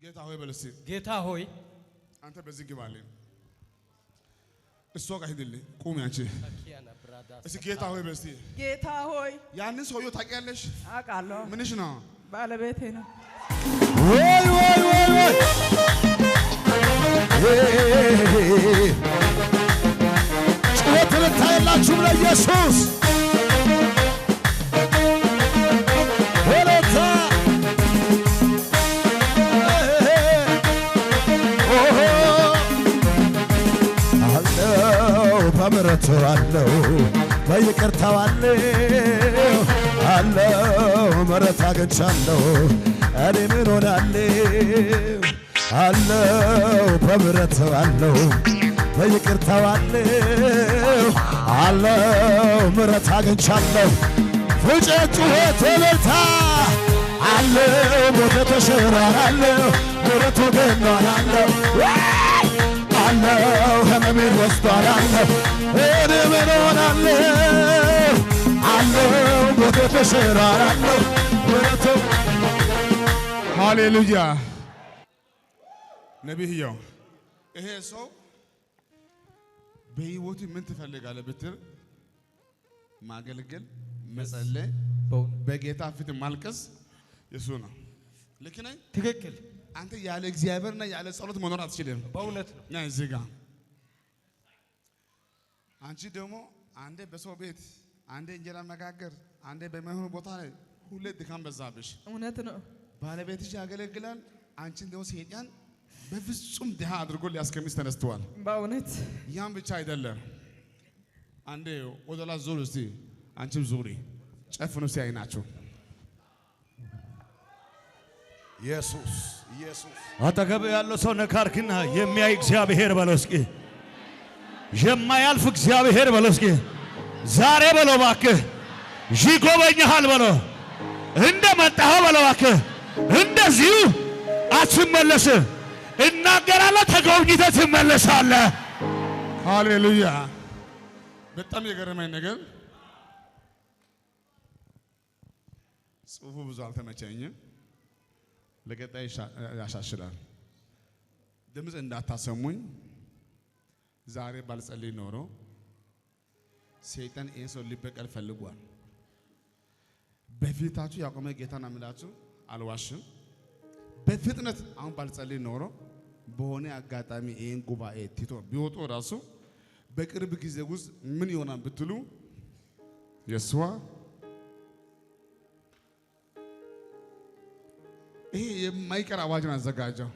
ጌታ ሆይ በልሲ ጌታ ሆይ አንተ በዚህ ግባልኝ እሷ ጋር ሂድልኝ ቁሚ አንቺ እሺ ጌታ ሆይ በልሲ ጌታ ሆይ ያንን ሰውዬው ታውቂያለሽ አውቃለሁ ምንሽ ነው ባለቤቴ ነው ወይ ጩኸት ልታየላችሁ ለኢየሱስ ወለታ አለው በምሕረቱ አለው በይቅርታው አለው ምሕረት አግኝቻለሁ እኔ ምን ሆናለሁ አለው በምሕረቱ አለው በይቅርታው አለው ምሕረት አግኝቻለሁ ፍጨት ጩኸት እልልታ አለው ሞት ተሽሯል ምሕረቱ ገኗል አለው ህመሜን ወስዷል እኔ ምን ሆናለሁ አለው ሞት ተሽሯል ምሕረቱ ሃሌሉያ ነብይዮ ይሄ ሰው በህይወቱ ምን ትፈልጋለህ ብትል ማገልገል መጸለይ በጌታ ፊት ማልቀስ የሱ ነው ልክ ነኝ ትክክል አንተ ያለ እግዚአብሔርና ያለ ጸሎት መኖር አትችልም በእውነት ነው ና እዚህ ጋር አንቺ ደግሞ አንዴ በሰው ቤት አንዴ እንጀራ መጋገር አንዴ በማይሆን ቦታ ላይ ሁሌ ድካም በዛብሽ እውነት ነው ባለቤትሽ ያገለግላል አንቺን ደግሞ ሰይጣን በፍጹም ድሃ አድርጎ ሊያስቀምጥ ተነስተዋል በእውነት ያን ብቻ አይደለም አንዴ ወደላ ዞር እስቲ አንቺም ዙሪ ጨፍኑ ሲያይናችሁ ኢየሱስ አጠገብ ያለው ሰው ነካርክና የሚያይ እግዚአብሔር በለው እስኪ የማያልፍ እግዚአብሔር በለው እስኪ ዛሬ በለው እባክህ ይጎበኛል በለው እንደመጣኸው በለው እባክህ እንደዚሁ አትመለስም እናገራለሁ ተጎብኝተህ ትመለሳለህ ሃሌሉያ በጣም የገረመኝ ነገር ጽሁፉ ብዙ አልተመቸኝም ለቀጣይ ያሻሽላል ድምፅ እንዳታሰሙኝ ዛሬ ባልጸልይ ኖሮ ሰይጣን ይሄን ሰው ሊበቀል ፈልጓል በፊታችሁ ያቆመ ጌታና ምላችሁ አልዋሽም በፍጥነት አሁን ባልጸልይ ኖሮ በሆነ አጋጣሚ ይሄን ጉባኤ ቲቶ ቢወጡ ራሱ በቅርብ ጊዜ ውስጥ ምን ይሆናል ብትሉ የሱዋ ይሄ የማይቀር አዋጅን አዘጋጀው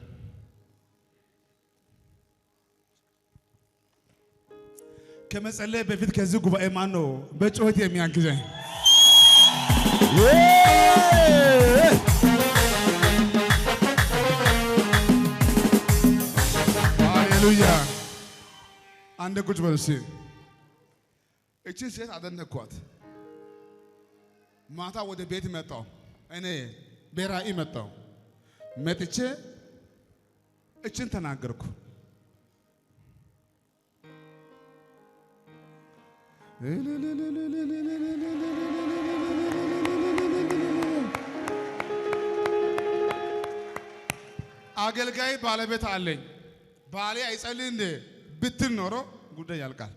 ከመጸለይ በፊት ከዚህ ጉባኤ ማን ነው በጩኸት የሚያግዘኝ ሃሌሉያ አንድ ቁጭ በል እስኪ እቺ ሴት አደነኳት ማታ ወደ ቤት መጣሁ እኔ በራእይ መጣሁ መጥቼ እችን ተናገርኩ አገልጋይ ባለቤት አለኝ ባሌ አይጸልይ እንደ ብትል ኖሮ ጉዳይ ያልቃል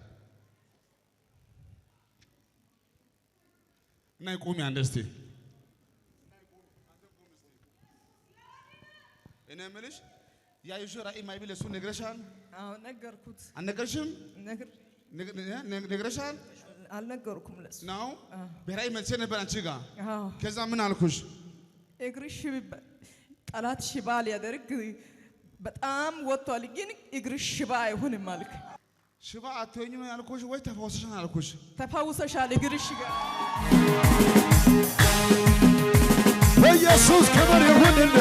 እና ቁሚ አንድ እስቲ እኔ የምልሽ ያዩሽ ራእይ ማይብል እሱ ነግረሻል አዎ ነገርኩት አልነገርሽም ነግረሻል አልነገርኩም ለሱ ነው በራእይ መጥቼ ነበር አንቺ ጋር አዎ ከዛ ምን አልኩሽ እግርሽ ጠላት ሽባ ሊያደርግ በጣም ወጥቷል ግን እግርሽ ሽባ አይሆንም አልክ ሽባ አትሆኝም ያልኩሽ ወይ ተፈውሰሻል አልኩሽ ተፈውሰሻል እግርሽ ጋር በኢየሱስ ክብር ይሁንልህ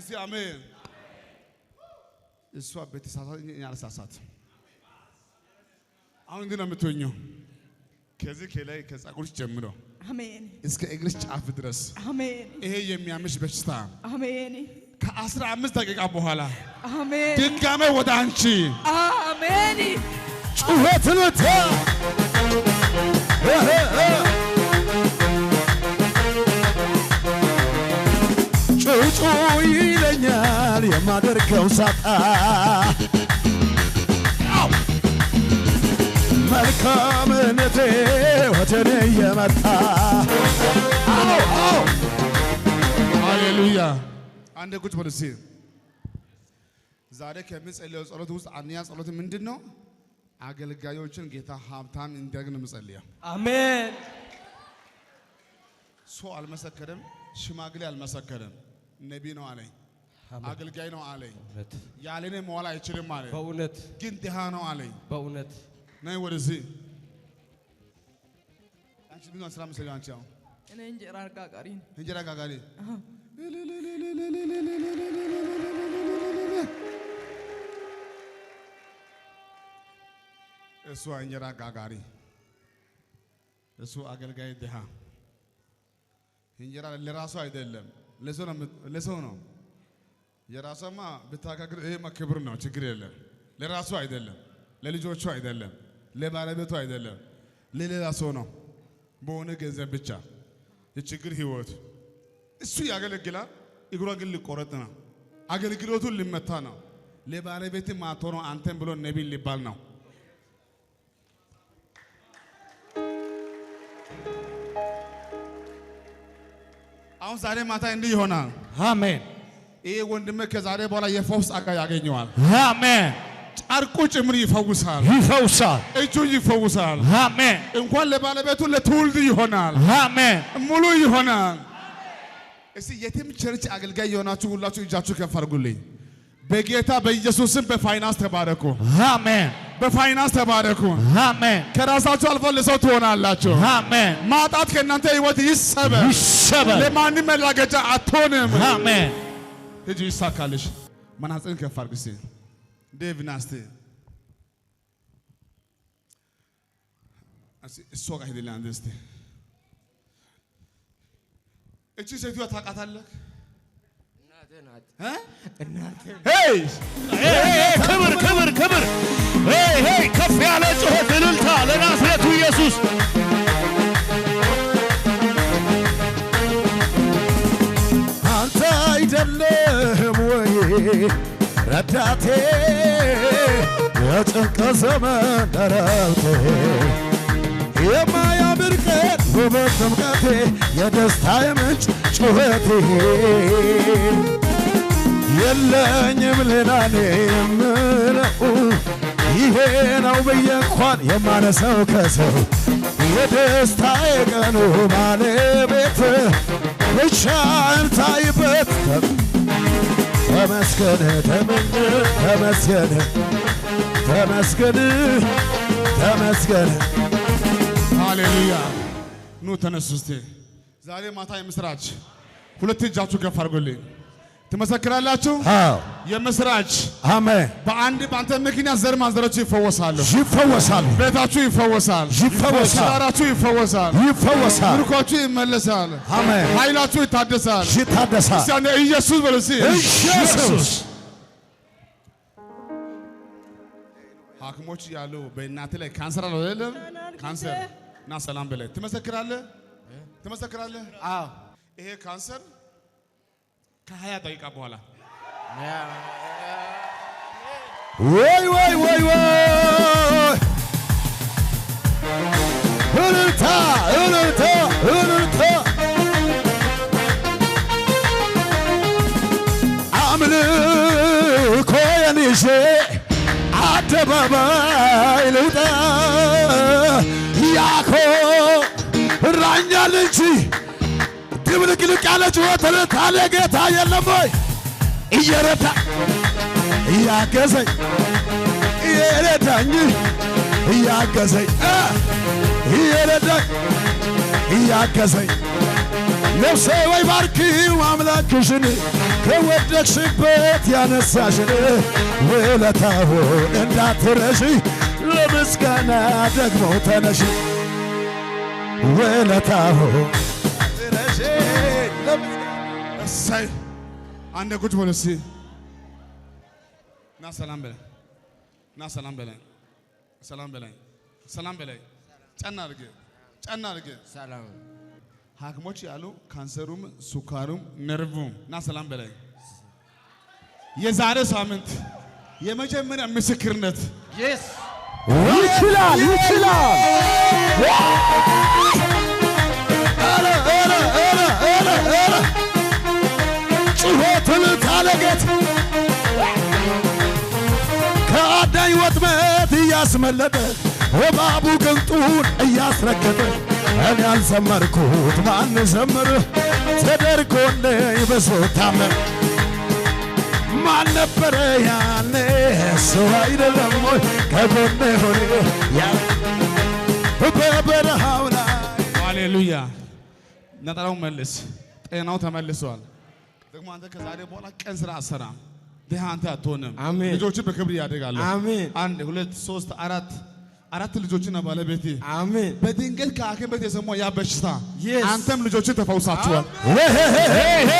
እስቲ አሜን እሷ በተሳሳተ ያልሳሳት አሁን ግን የምትሆኚው ከዚህ ከላይ ከጸጉርሽ ጀምሮ አሜን እስከ እግርሽ ጫፍ ድረስ አሜን ይሄ የሚያምሽ በሽታ አሜን ከ15 ደቂቃ በኋላ አሜን ድጋሜ ወደ አንቺ አሜን ጩኸት ልታ ውጡ ይለኛል የማደርገው ሳጣ መልካምነቴ ወተኔ የመጣ ሃሌሉያ አንድ ቁጭ በል እስኪ ዛሬ ከምጸልየው ጸሎት ውስጥ አንደኛ ጸሎት ምንድነው አገልጋዮችን ጌታ ሀብታም እንዲያደርግ ነው የምጸልየው አሜን ሰው አልመሰከረም ሽማግሌ አልመሰከረም ነቢይ ነው አለኝ አገልጋይ ነው አለኝ ያለኔ መዋል አይችልም አለኝ በእውነት ግን ድሃ ነው አለኝ በእውነት ነይ ወደዚህ አንቺ ምን አስራ መስለኝ አንቺ አሁን እኔ እንጀራ ጋጋሪ ነኝ። እንጀራ ጋጋሪ እሱ እንጀራ ጋጋሪ እሱ አገልጋይ ድሃ እንጀራ ለራሱ አይደለም ለሰው ነው የራሷማ ብታጋግር ይሄ ክብር ነው ችግር የለም ለራሱ አይደለም ለልጆቹ አይደለም ለባለቤቱ አይደለም ለሌላ ሰው ነው በሆነ ገንዘብ ብቻ የችግር ህይወት እሱ ያገለግላል እግሯ ግን ሊቆረጥ ነው አገልግሎቱን ሊመታ ነው ለባለቤት ማቶ ነው አንተን ብሎ ነቢይ ሊባል ነው አሁን ዛሬ ማታ እንዲህ ይሆናል አሜን ይሄ ወንድሜ ከዛሬ በኋላ የፈውስ ጸጋ ያገኘዋል አሜን ጨርቁ ጭምር ይፈውሳል ይፈውሳል እጁ ይፈውሳል አሜን እንኳን ለባለቤቱ ለትውልድ ይሆናል አሜን ሙሉ ይሆናል እስቲ የትም ቸርች አገልጋይ የሆናችሁ ሁላችሁ እጃችሁ ከፍ አድርጉልኝ በጌታ በኢየሱስ ስም በፋይናንስ ተባረኩ አሜን በፋይናንስ ተባረኩ አሜን ከራሳችሁ አልፎ ለሰው ትሆናላችሁ አሜን ማጣት ከእናንተ ህይወት ይሰበር ይሰበር ለማንም መላገጫ አትሆንም አሜን ሂጂ ይሳካልሽ መናጽን ከፍ አድርግ እስቲ ዴቭ ናስቲ እሷ ጋር ሄደልኝ አንተ እስቲ እቺ ሴትዮ ታውቃታለህ ሄይ ክብር ክብር ክብር ሄይ ሄይ ከፍ ያለ ጩኸት እልልታ ለናዝሬቱ ኢየሱስ አንተ አይደለም ወይ ረዳቴ የጭንቅ ዘመን ደረብቴ የማያምር ቀን ውበት ጥምቀቴ የደስታዬ ምንጭ ጩኸቴ የለኝም ሌላ እኔ የምለው ይሄ ነው ብዬ እንኳን የማነሳው ከሰው የደስታዬ ቀኑ ባለቤት ብቻህን ታይበት ተመስገን ተመስገን ተመስገን ተመስገን ሃሌሉያ ኑ ተነሱ እስቲ ዛሬ ማታ የምስራች ሁለት እጃችሁ ከፍ አድርጉልኝ ትመሰክራላችሁ አዎ የምስራች አሜን በአንተ ምክንያት ዘር ማንዘሮች ይፈወሳሉ ይፈወሳሉ ቤታችሁ ይፈወሳል ይፈወሳል ትዳራችሁ ይፈወሳል ይፈወሳል ምርኳችሁ ይመለሳል አሜን ኃይላችሁ ይታደሳል ይታደሳል እስቲ ኢየሱስ በሉ እስቲ ኢየሱስ ሐኪሞች ያሉ በእናትህ ላይ ካንሰር አለ አይደለም ካንሰር እና ሰላም በላይ ትመሰክራለህ አዎ ይሄ ካንሰር ከ20 ደቂቃ በኋላ ወይ ወይ ወይ ወይ እልልታ እልልታ እልልታ አምልኮዬን ይዤ አደባባይ ልውጣ ያኮራኛል እንጂ ድብልቅልቅ ያለ ጩኸት እልልታ ለጌታ የለም ወይ እየረዳ እያገዘኝ እየረዳኝ እያገዘኝ እየረዳኝ እያገዘኝ ነፍሴ ወይ ባርኪው አምላክሽን ከወደቅሽበት ያነሳሽን ውለታውን እንዳትረሺ ለምስጋና ደግሞ ተነሺ ውለታውን እንዳትረሺ እሰይ አንድ ቁጭ በል እስኪ ና ሰላም በለኝ ና ሰላም በለኝ ሰላም በለኝ ሰላም በለኝ ጨና አድርጌ ሰላም ሐኪሞች ያሉ ካንሰሩም ሱካሩም ነርቭም እና ሰላም በላይ የዛሬ ሳምንት የመጀመሪያ ምስክርነት ይችላል ይችላል ጩኸትን ታለጌት ከአዳኝ ወጥመድ እያስመለጠ እባቡ ግንጡን እያስረገጠ እኔ ያልዘመርኩት ማን ዘመረ ተደርጎልኝ ብዙ ታምር ማን ነበረ ያኔ ሰው አይደለም ወይ ከጎኔ ሆነ ያ በበረሃው ላይ ሃሌሉያ ነጠላው መልስ ጤናው ተመልሷል ደግሞ አንተ ከዛሬ በኋላ ቀን ስራ አሰራም ደሃ አንተ አትሆንም አሜን ልጆች በክብር ያደጋሉ አሜን 1 2 3 4 ልጆችና ባለቤቴ አሜን በድንገት ከሐኪም ቤት የሰማው ያ በሽታ አንተም ልጆችን ተፈውሳችኋል ሄ